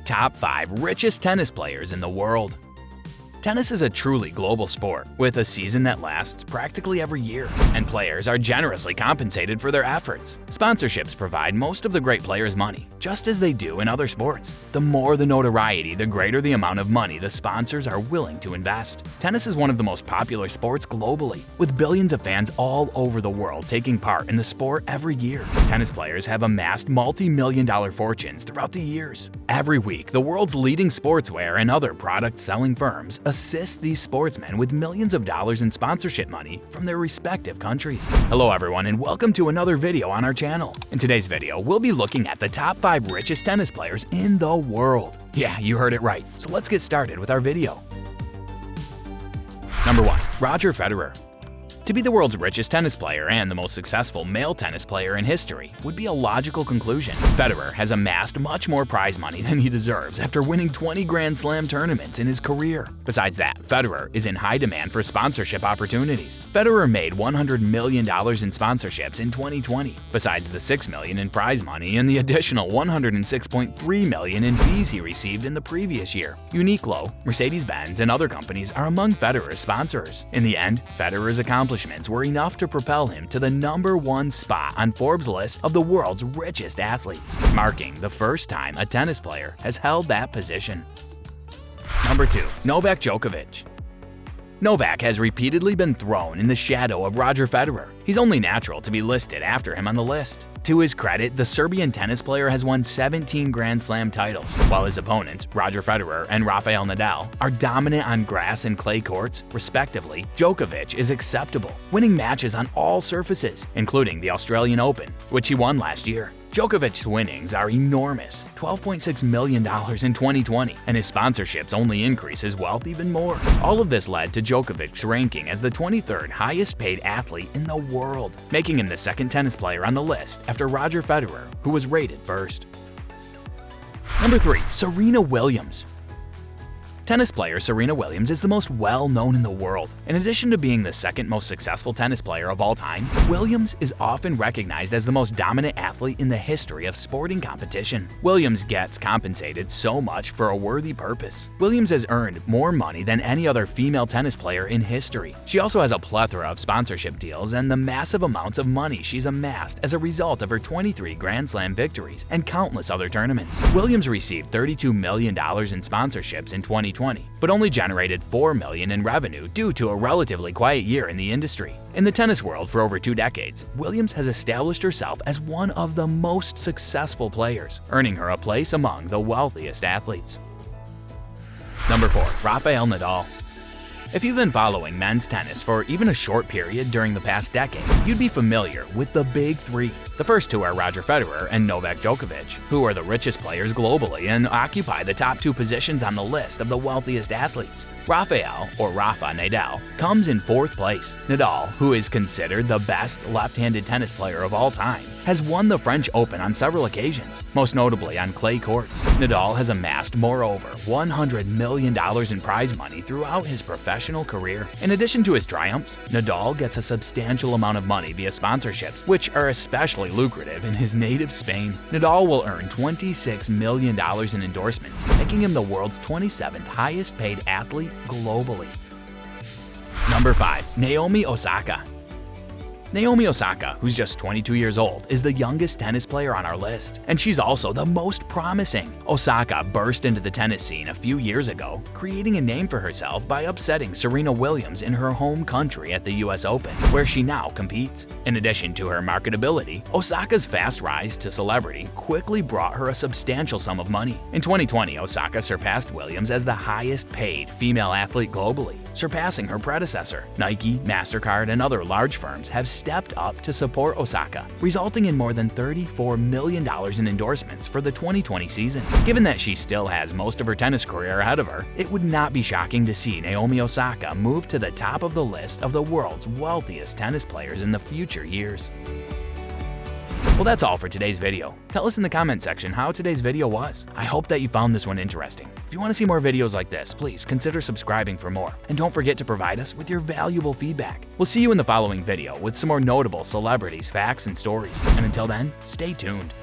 Top 5 richest tennis players in the world. Tennis is a truly global sport, with a season that lasts practically every year, and players are generously compensated for their efforts. Sponsorships provide most of the great players money, just as they do in other sports. The more the notoriety, the greater the amount of money the sponsors are willing to invest. Tennis is one of the most popular sports globally, with billions of fans all over the world taking part in the sport every year. Tennis players have amassed multi-million-dollar fortunes throughout the years. Every week, the world's leading sportswear and other product-selling firms assist these sportsmen with millions of dollars in sponsorship money from their respective countries. Hello everyone, and welcome to another video on our channel. In today's video, we'll be looking at the top 5 richest tennis players in the world. Yeah, you heard it right. So let's get started with our video. Number 1. Roger Federer. To be the world's richest tennis player and the most successful male tennis player in history would be a logical conclusion. Federer has amassed much more prize money than he deserves after winning 20 Grand Slam tournaments in his career. Besides that, Federer is in high demand for sponsorship opportunities. Federer made $100 million in sponsorships in 2020, besides the $6 million in prize money and the additional $106.3 million in fees he received in the previous year. Uniqlo, Mercedes-Benz, and other companies are among Federer's sponsors. In the end, Federer's accomplishments were enough to propel him to the #1 spot on Forbes' list of the world's richest athletes, marking the first time a tennis player has held that position. Number 2. Novak Djokovic. Novak has repeatedly been thrown in the shadow of Roger Federer. He's only natural to be listed after him on the list. To his credit, the Serbian tennis player has won 17 Grand Slam titles, while his opponents, Roger Federer and Rafael Nadal, are dominant on grass and clay courts, respectively. Djokovic is acceptable, winning matches on all surfaces, including the Australian Open, which he won last year. Djokovic's winnings are enormous, $12.6 million in 2020, and his sponsorships only increase his wealth even more. All of this led to Djokovic's ranking as the 23rd highest paid athlete in the world, making him the second tennis player on the list after Roger Federer, who was rated first. Number 3. Serena Williams. Tennis player Serena Williams is the most well-known in the world. In addition to being the second most successful tennis player of all time, Williams is often recognized as the most dominant athlete in the history of sporting competition. Williams gets compensated so much for a worthy purpose. Williams has earned more money than any other female tennis player in history. She also has a plethora of sponsorship deals and the massive amounts of money she's amassed as a result of her 23 Grand Slam victories and countless other tournaments. Williams received $32 million in sponsorships in 2020, but only generated $4 million in revenue due to a relatively quiet year in the industry. In the tennis world for over 2 decades, Williams has established herself as one of the most successful players, earning her a place among the wealthiest athletes. Number 4. Rafael Nadal. If you've been following men's tennis for even a short period during the past decade, you'd be familiar with the big 3. The first 2 are Roger Federer and Novak Djokovic, who are the richest players globally and occupy the top 2 positions on the list of the wealthiest athletes. Rafael, or Rafa Nadal, comes in 4th place. Nadal, who is considered the best left-handed tennis player of all time, has won the French Open on several occasions, most notably on clay courts. Nadal has amassed moreover $100 million in prize money throughout his professional career. In addition to his triumphs, Nadal gets a substantial amount of money via sponsorships, which are especially lucrative in his native Spain. Nadal will earn $26 million in endorsements, making him the world's 27th highest paid athlete globally. Number 5. Naomi Osaka. Naomi Osaka, who's just 22 years old, is the youngest tennis player on our list, and she's also the most promising. Osaka burst into the tennis scene a few years ago, creating a name for herself by upsetting Serena Williams in her home country at the US Open, where she now competes. In addition to her marketability, Osaka's fast rise to celebrity quickly brought her a substantial sum of money. In 2020, Osaka surpassed Williams as the highest paid female athlete globally, surpassing her predecessor. Nike, MasterCard, and other large firms have stepped up to support Osaka, resulting in more than $34 million in endorsements for the 2020 season. Given that she still has most of her tennis career ahead of her, it would not be shocking to see Naomi Osaka move to the top of the list of the world's wealthiest tennis players in the future years. Well, that's all for today's video. Tell us in the comment section how today's video was. I hope that you found this one interesting. If you want to see more videos like this, please consider subscribing for more. And don't forget to provide us with your valuable feedback. We'll see you in the following video with some more notable celebrities, facts, and stories. And until then, stay tuned.